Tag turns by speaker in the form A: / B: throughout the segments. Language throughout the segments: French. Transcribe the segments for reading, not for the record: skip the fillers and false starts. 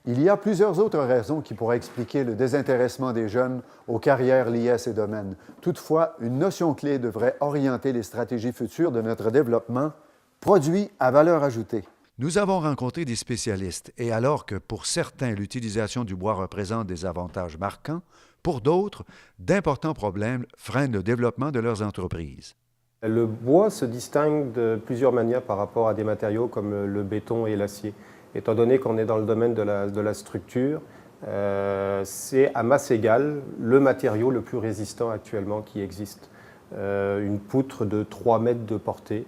A: Il y a plusieurs autres raisons qui pourraient expliquer le désintéressement des jeunes aux carrières liées à ces domaines. Toutefois, une notion clé devrait orienter les stratégies futures de notre développement, produits à valeur ajoutée.
B: Nous avons rencontré des spécialistes et alors que pour certains, l'utilisation du bois représente des avantages marquants, pour d'autres, d'importants problèmes freinent le développement de leurs entreprises.
C: Le bois se distingue de plusieurs manières par rapport à des matériaux comme le béton et l'acier. Étant donné qu'on est dans le domaine de la structure, c'est à masse égale le matériau le plus résistant actuellement qui existe. Une poutre de 3 mètres de portée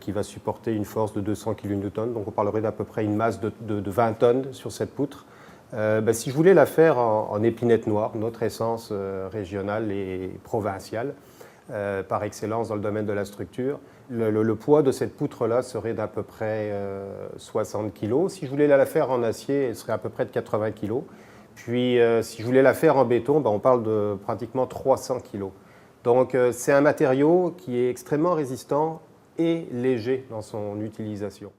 C: qui va supporter une force de 200 kN, donc on parlerait d'à peu près une masse de 20 tonnes sur cette poutre. Si je voulais la faire en épinette noire, notre essence régionale et provinciale, par excellence dans le domaine de la structure, le poids de cette poutre-là serait d'à peu près 60 kg. Si je voulais la faire en acier, elle serait à peu près de 80 kg. Puis si je voulais la faire en béton, on parle de pratiquement 300 kg. Donc c'est un matériau qui est extrêmement résistant et léger dans son utilisation.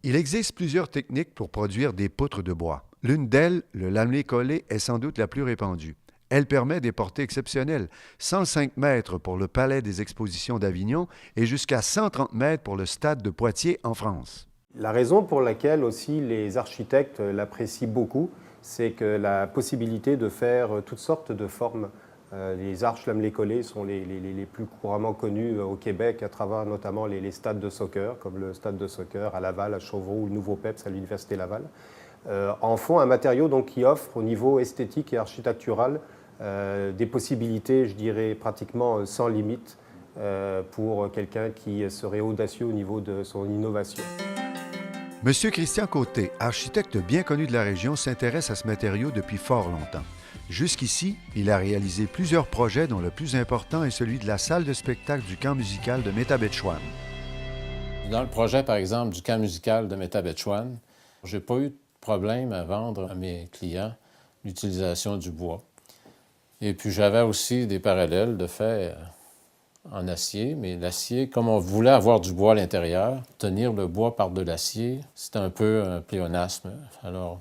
B: Il existe plusieurs techniques pour produire des poutres de bois. L'une d'elles, le lamelé collé, est sans doute la plus répandue. Elle permet des portées exceptionnelles, 105 mètres pour le Palais des Expositions d'Avignon et jusqu'à 130 mètres pour le Stade de Poitiers en France.
C: La raison pour laquelle aussi les architectes l'apprécient beaucoup, c'est que la possibilité de faire toutes sortes de formes. Les arches lamelées collées sont les plus couramment connues au Québec à travers notamment les stades de soccer, comme le stade de soccer à Laval, à Chauveau ou le Nouveau PEPS à l'Université Laval. En font un matériau donc, qui offre au niveau esthétique et architectural des possibilités, je dirais, pratiquement sans limite pour quelqu'un qui serait audacieux au niveau de son innovation.
B: Monsieur Christian Côté, architecte bien connu de la région, s'intéresse à ce matériau depuis fort longtemps. Jusqu'ici, il a réalisé plusieurs projets dont le plus important est celui de la salle de spectacle du camp musical de Métabetchouan.
D: Dans le projet, par exemple, du camp musical de Métabetchouan, je n'ai pas eu de problème à vendre à mes clients l'utilisation du bois. Et puis j'avais aussi des parallèles de faire en acier, mais l'acier, comme on voulait avoir du bois à l'intérieur, tenir le bois par de l'acier, c'est un peu un pléonasme. Alors,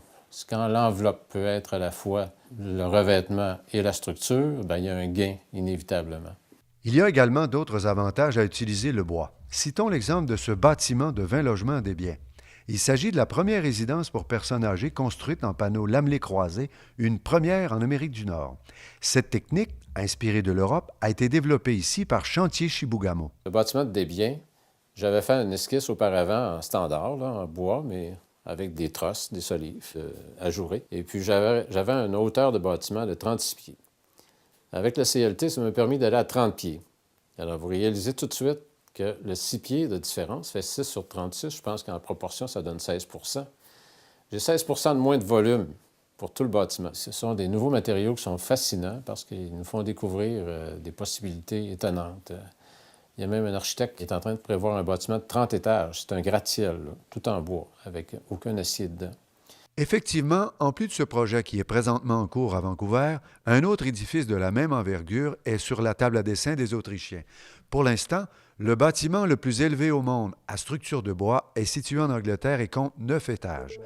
D: quand l'enveloppe peut être à la fois le revêtement et la structure, il y a un gain inévitablement.
B: Il y a également d'autres avantages à utiliser le bois. Citons l'exemple de ce bâtiment de 20 logements à Desbiens. Il s'agit de la première résidence pour personnes âgées construite en panneaux lamelés croisés, une première en Amérique du Nord. Cette technique, inspirée de l'Europe, a été développée ici par Chantier Chibougamau.
D: Le bâtiment de Desbiens, j'avais fait une esquisse auparavant en standard, là, en bois, mais avec des trosses, des solives ajourés. Et puis j'avais une hauteur de bâtiment de 36 pieds. Avec le CLT, ça m'a permis d'aller à 30 pieds. Alors vous réalisez tout de suite que le 6 pieds de différence fait 6 sur 36. Je pense qu'en proportion, ça donne 16 %. J'ai 16 % de moins de volume pour tout le bâtiment. Ce sont des nouveaux matériaux qui sont fascinants parce qu'ils nous font découvrir des possibilités étonnantes. Il y a même un architecte qui est en train de prévoir un bâtiment de 30 étages. C'est un gratte-ciel, là, tout en bois, avec aucun acier dedans.
B: Effectivement, en plus de ce projet qui est présentement en cours à Vancouver, un autre édifice de la même envergure est sur la table à dessin des Autrichiens. Pour l'instant, le bâtiment le plus élevé au monde à structure de bois est situé en Angleterre et compte 9 étages.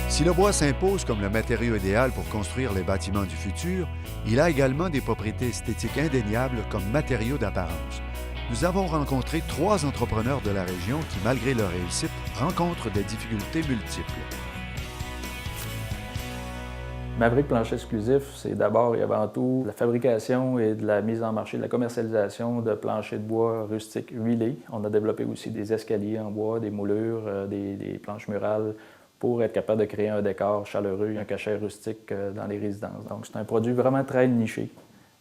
B: Si le bois s'impose comme le matériau idéal pour construire les bâtiments du futur, il a également des propriétés esthétiques indéniables comme matériau d'apparence. Nous avons rencontré 3 entrepreneurs de la région qui, malgré leur réussite, rencontrent des difficultés multiples.
E: Maverick Plancher Exclusif, c'est d'abord et avant tout la fabrication et de la mise en marché, de la commercialisation de planchers de bois rustiques huilés. On a développé aussi des escaliers en bois, des moulures, des planches murales pour être capable de créer un décor chaleureux, un cachet rustique dans les résidences. Donc c'est un produit vraiment très niché.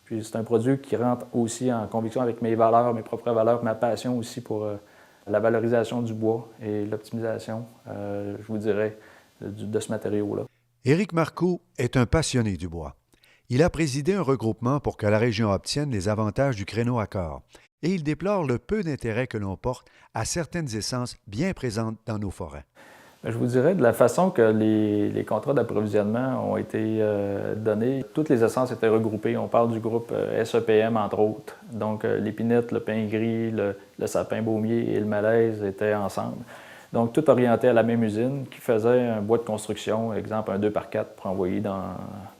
E: Puis c'est un produit qui rentre aussi en conviction avec mes valeurs, mes propres valeurs, ma passion aussi pour la valorisation du bois et l'optimisation, je vous dirais, de ce matériau-là.
B: Éric Marcoux est un passionné du bois. Il a présidé un regroupement pour que la région obtienne les avantages du créneau à corps. Et il déplore le peu d'intérêt que l'on porte à certaines essences bien présentes dans nos forêts.
E: Je vous dirais, de la façon que les contrats d'approvisionnement ont été donnés, toutes les essences étaient regroupées. On parle du groupe SEPM, entre autres. Donc, l'épinette, le pin gris, le sapin baumier et le malaise étaient ensemble. Donc, tout orienté à la même usine qui faisait un bois de construction, exemple un 2x4 pour envoyer dans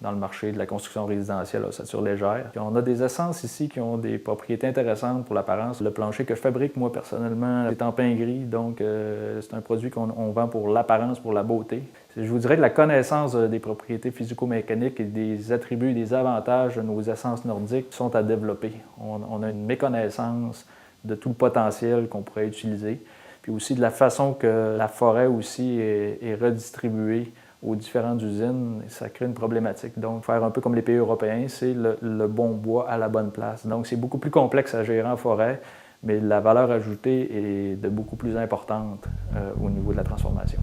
E: le marché de la construction résidentielle, ossature légère. Puis on a des essences ici qui ont des propriétés intéressantes pour l'apparence. Le plancher que je fabrique, moi, personnellement, est en pin gris, donc c'est un produit qu'on vend pour l'apparence, pour la beauté. Je vous dirais que la connaissance des propriétés physico-mécaniques et des attributs et des avantages de nos essences nordiques sont à développer. On a une méconnaissance de tout le potentiel qu'on pourrait utiliser. Puis aussi de la façon que la forêt aussi est redistribuée aux différentes usines, ça crée une problématique. Donc, faire un peu comme les pays européens, c'est le bon bois à la bonne place. Donc, c'est beaucoup plus complexe à gérer en forêt, mais la valeur ajoutée est de beaucoup plus importante au niveau de la transformation.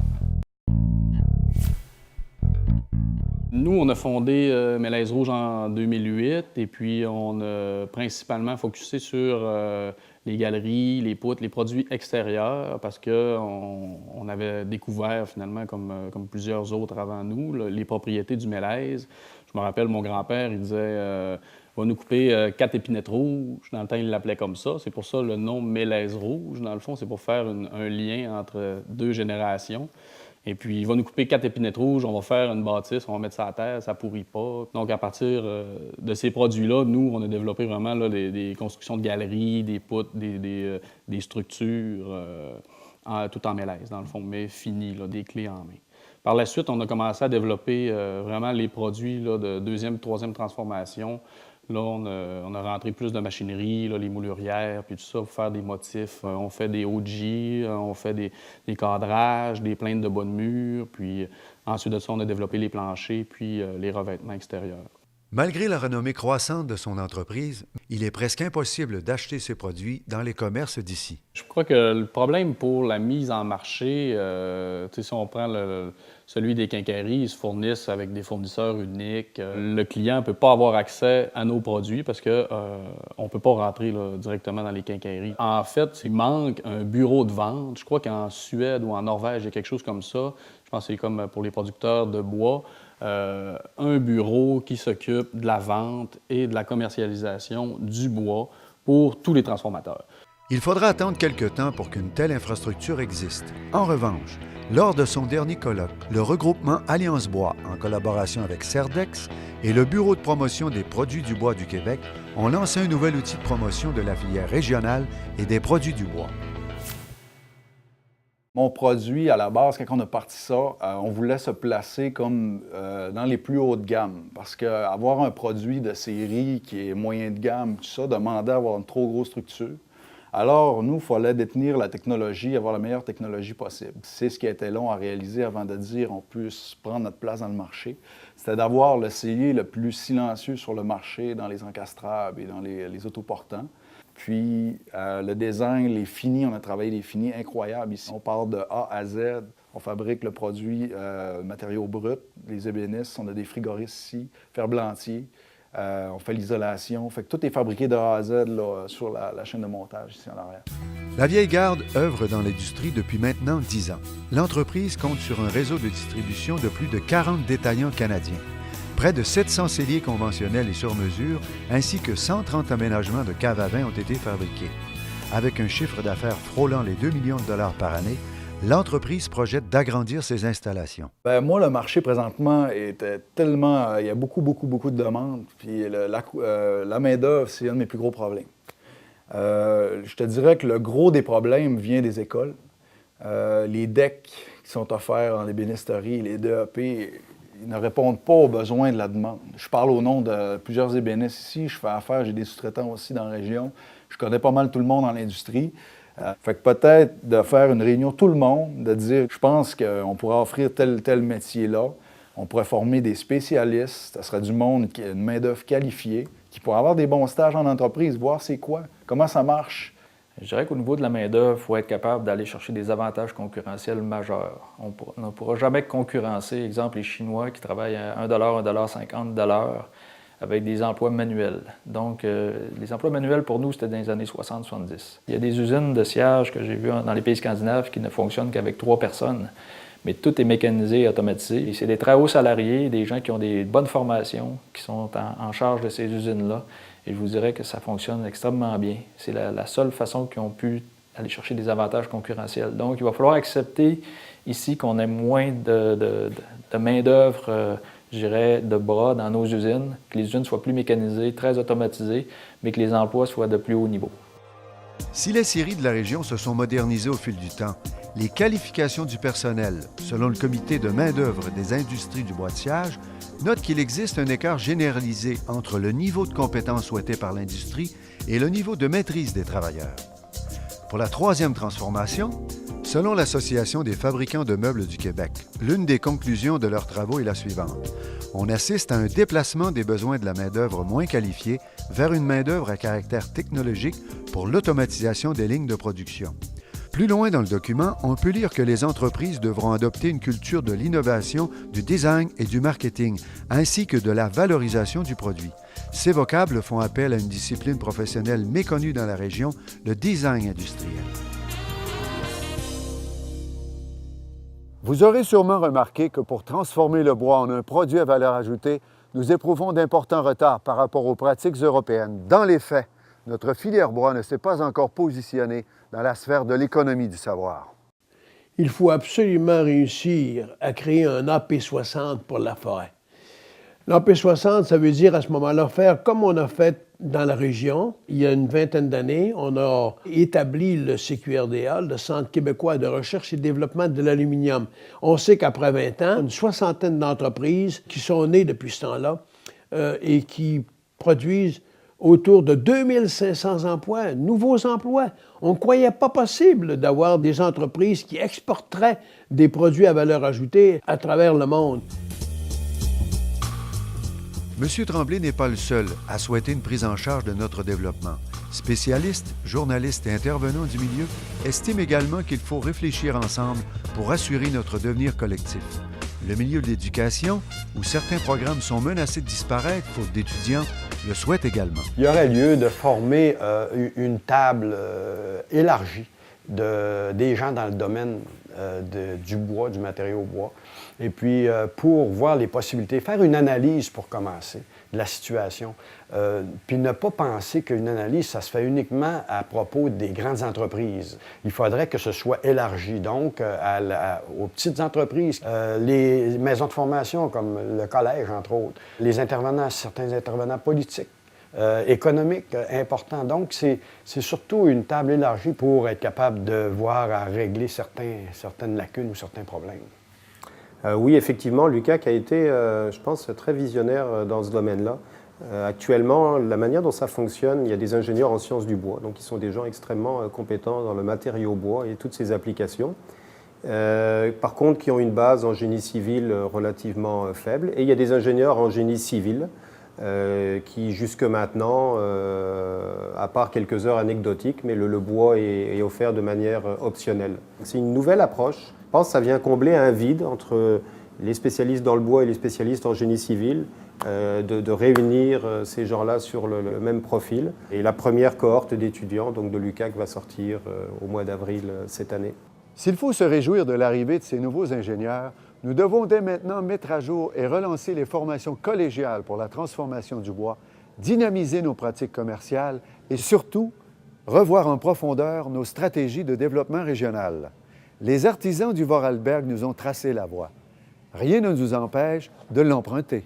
F: Nous, on a fondé Mélèze Rouge en 2008 et puis on a principalement focusé sur les galeries, les poutres, les produits extérieurs parce qu'on avait découvert finalement, comme plusieurs autres avant nous, les propriétés du mélèze. Je me rappelle, mon grand-père, il disait va nous couper 4 épinettes rouges. Dans le temps, il l'appelait comme ça. C'est pour ça le nom Mélèze Rouge. Dans le fond, c'est pour faire un lien entre 2 générations. Et puis, il va nous couper 4 épinettes rouges, on va faire une bâtisse, on va mettre ça à terre, ça ne pourrit pas. Donc, à partir de ces produits-là, nous, on a développé vraiment là, des constructions de galeries, des poutres, des structures, tout en mélèze, dans le fond, mais finies, là, des clés en main. Par la suite, on a commencé à développer vraiment les produits là, de 2e, 3e transformation. Là, on a rentré plus de machinerie, là, les moulurières, puis tout ça, pour faire des motifs. On fait des OG, on fait des cadrages, des plaintes de bas de mur, puis ensuite de ça, on a développé les planchers, puis les revêtements extérieurs.
B: Malgré la renommée croissante de son entreprise, il est presque impossible d'acheter ses produits dans les commerces d'ici.
F: Je crois que le problème pour la mise en marché, si on prend celui des quincailleries, ils se fournissent avec des fournisseurs uniques. Le client ne peut pas avoir accès à nos produits parce qu'on ne peut pas rentrer là, directement dans les quincailleries. En fait, il manque un bureau de vente. Je crois qu'en Suède ou en Norvège, il y a quelque chose comme ça. Je pense que c'est comme pour les producteurs de bois. Un bureau qui s'occupe de la vente et de la commercialisation du bois pour tous les transformateurs.
B: Il faudra attendre quelque temps pour qu'une telle infrastructure existe. En revanche, lors de son dernier colloque, le regroupement Alliance Bois, en collaboration avec Cerdex et le Bureau de promotion des produits du bois du Québec, ont lancé un nouvel outil de promotion de la filière régionale et des produits du bois.
G: Mon produit, à la base, quand on a parti ça, on voulait se placer comme dans les plus hauts de gamme. Parce qu'avoir un produit de série qui est moyen de gamme, tout ça, demandait à avoir une trop grosse structure. Alors, nous, il fallait détenir la technologie, avoir la meilleure technologie possible. C'est ce qui a été long à réaliser avant de dire on puisse prendre notre place dans le marché. C'était d'avoir le cellier le plus silencieux sur le marché dans les encastrables et dans les autoportants. Puis, le design, les finis, on a travaillé des finis incroyables ici. On part de A à Z. On fabrique le produit matériaux bruts, les ébénistes. On a des frigoristes ici, ferblantiers. On fait l'isolation. Fait que tout est fabriqué de A à Z là, sur la chaîne de montage ici en arrière.
B: La Vieille Garde œuvre dans l'industrie depuis maintenant 10 ans. L'entreprise compte sur un réseau de distribution de plus de 40 détaillants canadiens. Près de 700 celliers conventionnels et sur mesure, ainsi que 130 aménagements de caves à vin ont été fabriqués. Avec un chiffre d'affaires frôlant les 2 millions de dollars par année, l'entreprise projette d'agrandir ses installations.
G: Bien, moi, le marché présentement était tellement... il y a beaucoup de demandes. Puis la main-d'œuvre, c'est un de mes plus gros problèmes. Je te dirais que le gros des problèmes vient des écoles. Les decks qui sont offerts en ébénisterie, les DEP, ils ne répondent pas aux besoins de la demande. Je parle au nom de plusieurs ébénistes ici. Je fais affaire, j'ai des sous-traitants aussi dans la région. Je connais pas mal tout le monde dans l'industrie. Fait que peut-être de faire une réunion tout le monde, de dire, je pense qu'on pourrait offrir tel métier-là. On pourrait former des spécialistes. Ça serait du monde, une main-d'œuvre qualifiée, qui pourrait avoir des bons stages en entreprise, voir c'est quoi, comment ça marche.
E: Je dirais qu'au niveau de la main-d'œuvre, il faut être capable d'aller chercher des avantages concurrentiels majeurs. On ne pourra jamais concurrencer, exemple, les Chinois qui travaillent à $1, $1,50 $. avec des emplois manuels. Donc, les emplois manuels, pour nous, c'était dans les années 60-70. Il y a des usines de sciage que j'ai vues dans les pays scandinaves qui ne fonctionnent qu'avec 3 personnes, mais tout est mécanisé et automatisé. Et c'est des très hauts salariés, des gens qui ont des bonnes formations, qui sont en charge de ces usines-là. Et je vous dirais que ça fonctionne extrêmement bien. C'est la seule façon qu'ils ont pu aller chercher des avantages concurrentiels. Donc, il va falloir accepter ici qu'on ait moins de main-d'œuvre, je dirais, de bras dans nos usines, que les usines soient plus mécanisées, très automatisées, mais que les emplois soient de plus haut niveau.
B: Si les scieries de la région se sont modernisées au fil du temps, les qualifications du personnel, selon le comité de main-d'œuvre des industries du bois de sciage, notent qu'il existe un écart généralisé entre le niveau de compétence souhaité par l'industrie et le niveau de maîtrise des travailleurs. Pour la 3e transformation, selon l'Association des fabricants de meubles du Québec, l'une des conclusions de leurs travaux est la suivante. On assiste à un déplacement des besoins de la main-d'œuvre moins qualifiée vers une main-d'œuvre à caractère technologique pour l'automatisation des lignes de production. Plus loin dans le document, on peut lire que les entreprises devront adopter une culture de l'innovation, du design et du marketing, ainsi que de la valorisation du produit. Ces vocables font appel à une discipline professionnelle méconnue dans la région, le design industriel.
A: Vous aurez sûrement remarqué que pour transformer le bois en un produit à valeur ajoutée, nous éprouvons d'importants retards par rapport aux pratiques européennes. Dans les faits, notre filière bois ne s'est pas encore positionnée dans la sphère de l'économie du savoir.
H: Il faut absolument réussir à créer un AP60 pour la forêt. L'AP60, ça veut dire à ce moment-là faire comme on a fait dans la région. Il y a une vingtaine d'années, on a établi le CQRDA, le Centre québécois de recherche et développement de l'aluminium. On sait qu'après 20 ans, une soixantaine d'entreprises qui sont nées depuis ce temps-là et qui produisent autour de 2500 emplois, nouveaux emplois. On ne croyait pas possible d'avoir des entreprises qui exporteraient des produits à valeur ajoutée à travers le monde.
B: M. Tremblay n'est pas le seul à souhaiter une prise en charge de notre développement. Spécialistes, journalistes et intervenants du milieu estiment également qu'il faut réfléchir ensemble pour assurer notre devenir collectif. Le milieu de l'éducation, où certains programmes sont menacés de disparaître faute d'étudiants, le souhaite également.
I: Il y aurait lieu de former une table élargie des gens dans le domaine du bois, du matériau bois, et puis pour voir les possibilités, faire une analyse pour commencer de la situation, puis ne pas penser qu'une analyse, ça se fait uniquement à propos des grandes entreprises. Il faudrait que ce soit élargi, donc, aux petites entreprises, les maisons de formation comme le collège, entre autres, les intervenants, certains intervenants politiques, économiques importants. Donc, c'est surtout une table élargie pour être capable de voir à régler certaines lacunes ou certains problèmes.
C: Oui, effectivement, l'UQAC a été, je pense, très visionnaire dans ce domaine-là. Actuellement, la manière dont ça fonctionne, il y a des ingénieurs en sciences du bois, donc ils sont des gens extrêmement compétents dans le matériau bois et toutes ses applications. Par contre, qui ont une base en génie civil relativement faible. Et il y a des ingénieurs en génie civil qui, jusque maintenant, à part quelques heures anecdotiques, mais le bois est offert de manière optionnelle. C'est une nouvelle approche. Je pense que ça vient combler un vide entre les spécialistes dans le bois et les spécialistes en génie civil, de réunir ces gens-là sur le même profil. Et la première cohorte d'étudiants donc de l'UQAC va sortir au mois d'avril cette année.
A: S'il faut se réjouir de l'arrivée de ces nouveaux ingénieurs, nous devons dès maintenant mettre à jour et relancer les formations collégiales pour la transformation du bois, dynamiser nos pratiques commerciales et surtout revoir en profondeur nos stratégies de développement régional. Les artisans du Vorarlberg nous ont tracé la voie. Rien ne nous empêche de l'emprunter.